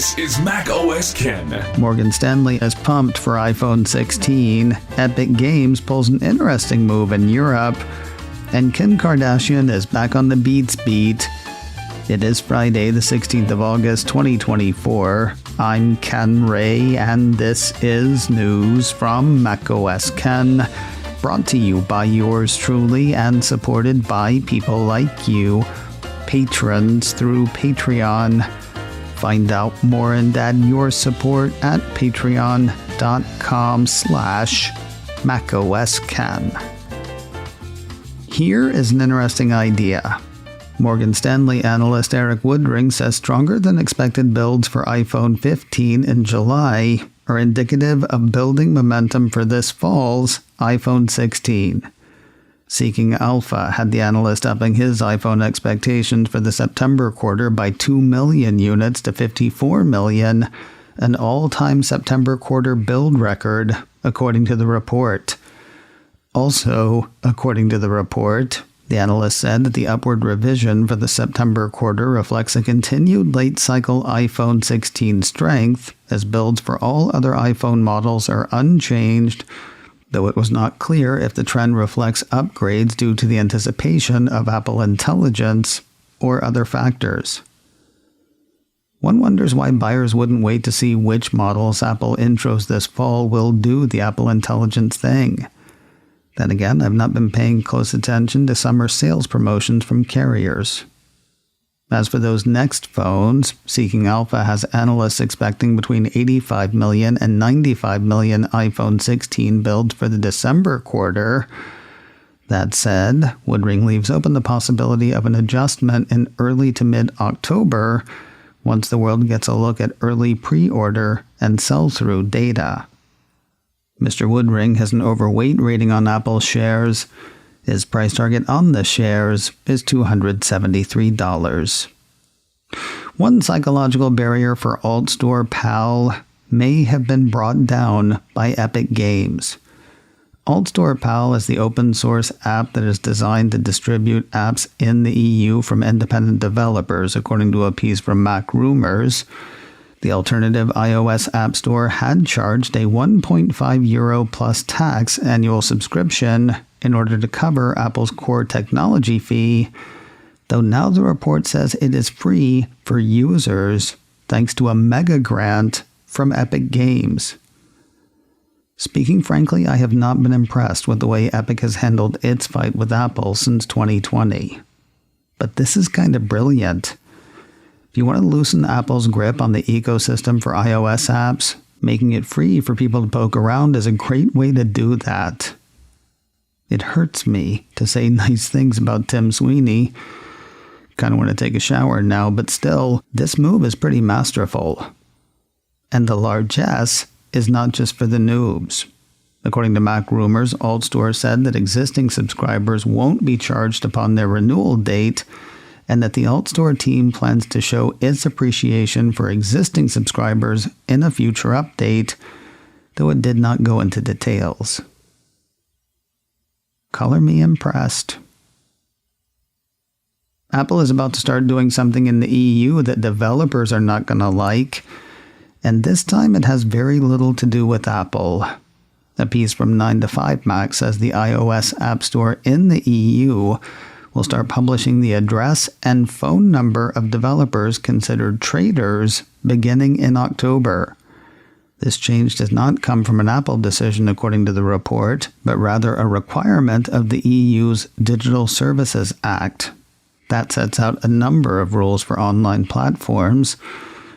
This is Mac OS Ken. Morgan Stanley is pumped for iPhone 16. Epic Games pulls an interesting move in Europe. And Kim Kardashian is back on the Beats beat. It is Friday, the 16th of August, 2024. I'm Ken Ray, and this is news from Mac OS Ken. Brought to you by yours truly and supported by people like you, patrons through Patreon. Find out more and add your support at patreon.com/MacOSCan. Here is an interesting idea. Morgan Stanley analyst Eric Woodring says stronger than expected builds for iPhone 15 in July are indicative of building momentum for this fall's iPhone 16. Seeking Alpha had the analyst upping his iPhone expectations for the September quarter by 2 million units to 54 million, an all-time September quarter build record, according to the report. Also, according to the report, the analyst said that the upward revision for the September quarter reflects a continued late-cycle iPhone 16 strength, as builds for all other iPhone models are unchanged, though it was not clear if the trend reflects upgrades due to the anticipation of Apple Intelligence or other factors. One wonders why buyers wouldn't wait to see which models Apple intros this fall will do the Apple Intelligence thing. Then again, I've not been paying close attention to summer sales promotions from carriers. As for those next phones, Seeking Alpha has analysts expecting between 85 million and 95 million iPhone 16 builds for the December quarter. That said, Woodring leaves open the possibility of an adjustment in early to mid-October once the world gets a look at early pre-order and sell-through data. Mr. Woodring has an overweight rating on Apple shares. His price target on the shares is $273. One psychological barrier for AltStore Pal may have been brought down by Epic Games. AltStore Pal is the open-source app that is designed to distribute apps in the EU from independent developers, according to a piece from Mac Rumors. The alternative iOS App Store had charged a €1.5 plus tax annual subscription in order to cover Apple's core technology fee, though now the report says it is free for users thanks to a mega grant from Epic Games. Speaking frankly, I have not been impressed with the way Epic has handled its fight with Apple since 2020. But this is kind of brilliant. If you want to loosen Apple's grip on the ecosystem for iOS apps, making it free for people to poke around is a great way to do that. It hurts me to say nice things about Tim Sweeney. Kind of want to take a shower now, but still, this move is pretty masterful. And the largesse is not just for the noobs. According to Mac Rumors, AltStore said that existing subscribers won't be charged upon their renewal date, and that the AltStore team plans to show its appreciation for existing subscribers in a future update, though it did not go into details. Color me impressed. Apple is about to start doing something in the EU that developers are not going to like, and this time it has very little to do with Apple. A piece from 9to5Mac says the iOS App Store in the EU will start publishing the address and phone number of developers considered traders beginning in October. This change does not come from an Apple decision, according to the report, but rather a requirement of the EU's Digital Services Act. That sets out a number of rules for online platforms.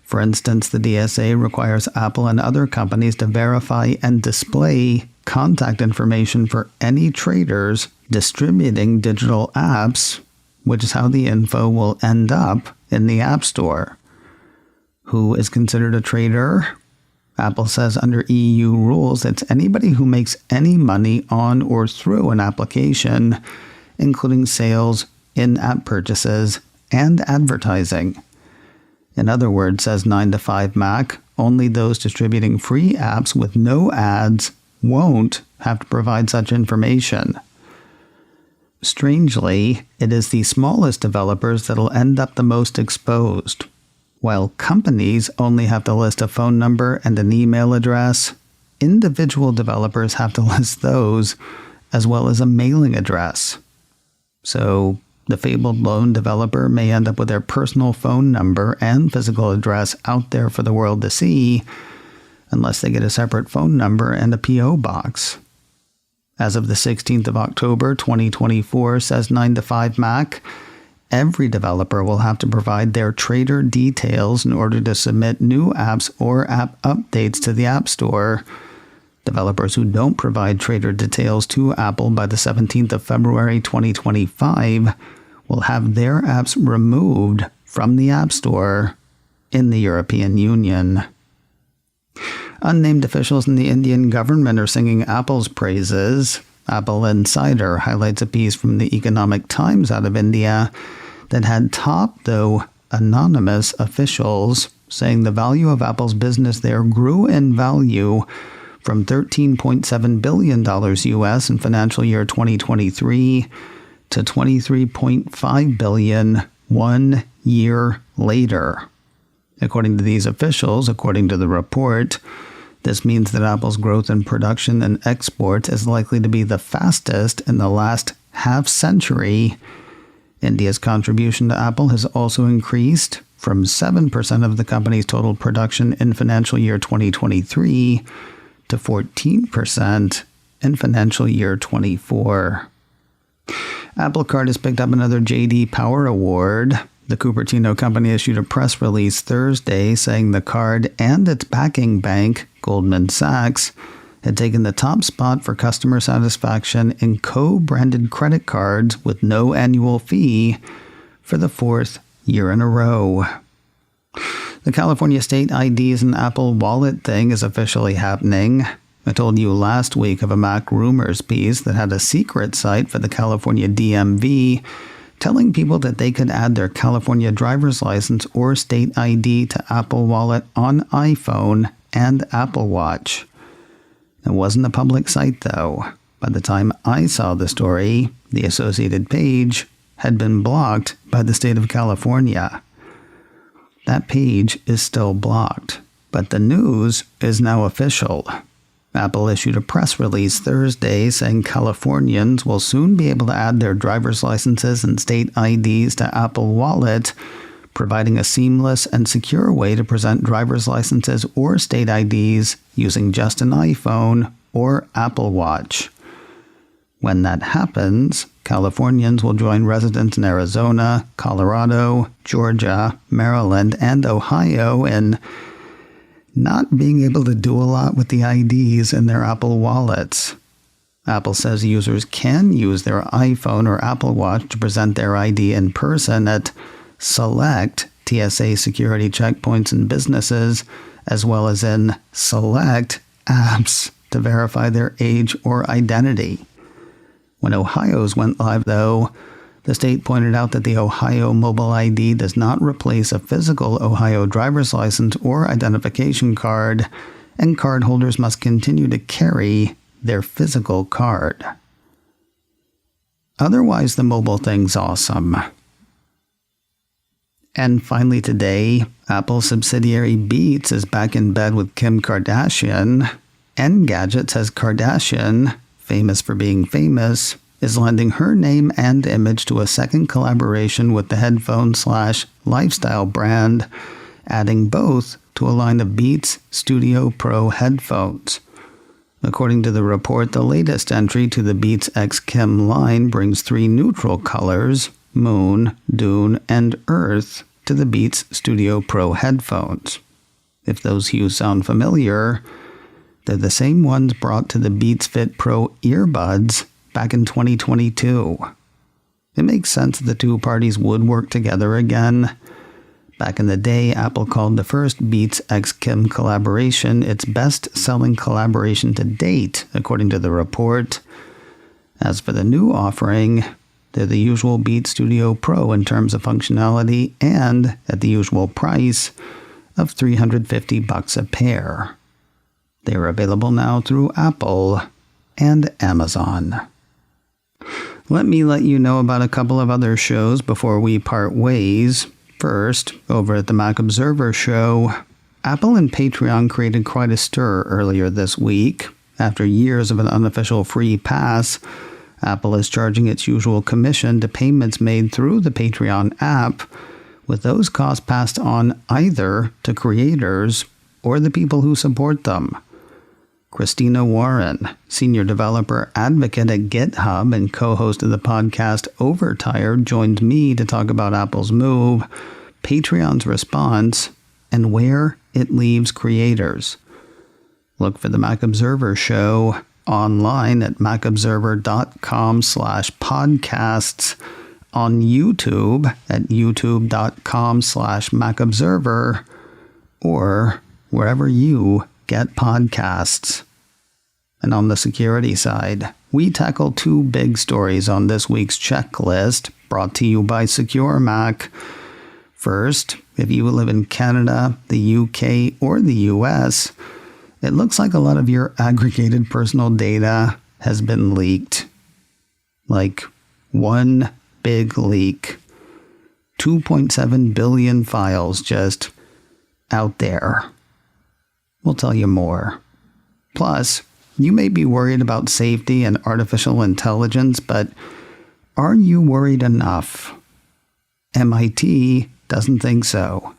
For instance, the DSA requires Apple and other companies to verify and display contact information for any traders distributing digital apps, which is how the info will end up in the App Store. Who is considered a trader? Apple says under EU rules, it's anybody who makes any money on or through an application, including sales, in-app purchases, and advertising. In other words, says 9to5Mac, only those distributing free apps with no ads won't have to provide such information. Strangely, it is the smallest developers that'll end up the most exposed. While companies only have to list a phone number and an email address, individual developers have to list those, as well as a mailing address. So, the fabled lone developer may end up with their personal phone number and physical address out there for the world to see, unless they get a separate phone number and a P.O. box. As of the 16th of October 2024, says 9to5Mac, every developer will have to provide their trader details in order to submit new apps or app updates to the App Store. Developers who don't provide trader details to Apple by the 17th of February 2025 will have their apps removed from the App Store in the European Union. Unnamed officials in the Indian government are singing Apple's praises. Apple Insider highlights a piece from the Economic Times out of India that had top, though anonymous, officials saying the value of Apple's business there grew in value from $13.7 billion US in financial year 2023 to $23.5 billion 1 year later. According to these officials, according to the report, this means that Apple's growth in production and exports is likely to be the fastest in the last half-century. India's contribution to Apple has also increased from 7% of the company's total production in financial year 2023 to 14% in financial year 24. Apple Card has picked up another J.D. Power Award. The Cupertino company issued a press release Thursday saying the card and its backing bank, Goldman Sachs, had taken the top spot for customer satisfaction in co-branded credit cards with no annual fee for the fourth year in a row. The California state IDs and Apple Wallet thing is officially happening. I told you last week of a Mac Rumors piece that had a secret site for the California DMV telling people that they could add their California driver's license or state ID to Apple Wallet on iPhone and Apple Watch. It wasn't a public site, though. By the time I saw the story, the associated page had been blocked by the state of California. That page is still blocked, but the news is now official. Apple issued a press release Thursday saying Californians will soon be able to add their driver's licenses and state IDs to Apple Wallet, providing a seamless and secure way to present driver's licenses or state IDs using just an iPhone or Apple Watch. When that happens, Californians will join residents in Arizona, Colorado, Georgia, Maryland, and Ohio in not being able to do a lot with the IDs in their Apple Wallets. Apple says users can use their iPhone or Apple Watch to present their ID in person at select TSA security checkpoints in businesses, as well as in select apps to verify their age or identity. When Ohio's went live, though, the state pointed out that the Ohio Mobile ID does not replace a physical Ohio driver's license or identification card, and cardholders must continue to carry their physical card. Otherwise, the mobile thing's awesome. And finally today, Apple subsidiary Beats is back in bed with Kim Kardashian. Engadget says Kardashian, famous for being famous, is lending her name and image to a second collaboration with the headphone/lifestyle brand, adding both to a line of Beats Studio Pro headphones. According to the report, the latest entry to the Beats X Kim line brings 3 neutral colors, Moon, Dune, and Earth, to the Beats Studio Pro headphones. If those hues sound familiar, they're the same ones brought to the Beats Fit Pro earbuds back in 2022. It makes sense that the two parties would work together again. Back in the day, Apple called the first Beats X Kim collaboration its best-selling collaboration to date, according to the report. As for the new offering, they're the usual Beats Studio Pro in terms of functionality and at the usual price of $350 a pair. They are available now through Apple and Amazon. Let me let you know about a couple of other shows before we part ways. First, over at the Mac Observer show, Apple and Patreon created quite a stir earlier this week. After years of an unofficial free pass, Apple is charging its usual commission to payments made through the Patreon app, with those costs passed on either to creators or the people who support them. Christina Warren, senior developer advocate at GitHub and co-host of the podcast Overtired, joined me to talk about Apple's move, Patreon's response, and where it leaves creators. Look for the Mac Observer show online at macobserver.com/podcasts, on YouTube at youtube.com/macobserver, or wherever you get podcasts. And on the security side, we tackle two big stories on this week's checklist, brought to you by SecureMac. First, if you live in Canada, the UK, or the US, it looks like a lot of your aggregated personal data has been leaked. Like one big leak. 2.7 billion files just out there. We'll tell you more. Plus, you may be worried about safety and artificial intelligence, but are you worried enough? MIT doesn't think so.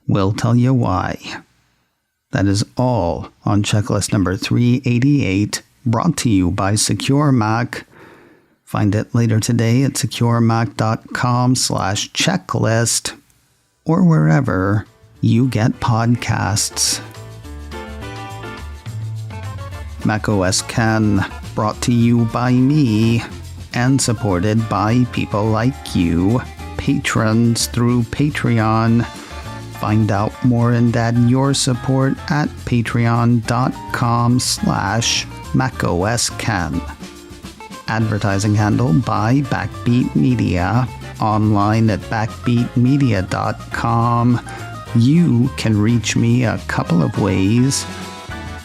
We'll tell you why. That is all on checklist number 388, brought to you by SecureMac. Find it later today at securemac.com/checklist or wherever you get podcasts. macOS Ken, brought to you by me and supported by people like you, patrons through Patreon. Find out more and add your support at patreon.com/macOSKen. Advertising handle by Backbeat Media, online at backbeatmedia.com. You can reach me a couple of ways.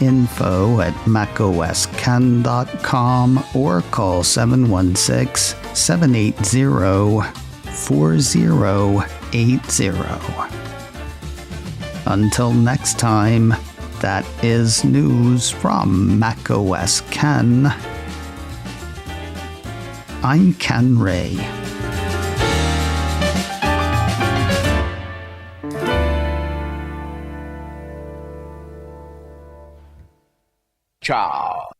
Info at macosken.com or call 716-780-4080. Until next time, that is news from macOS Ken. I'm Ken Ray. Ciao.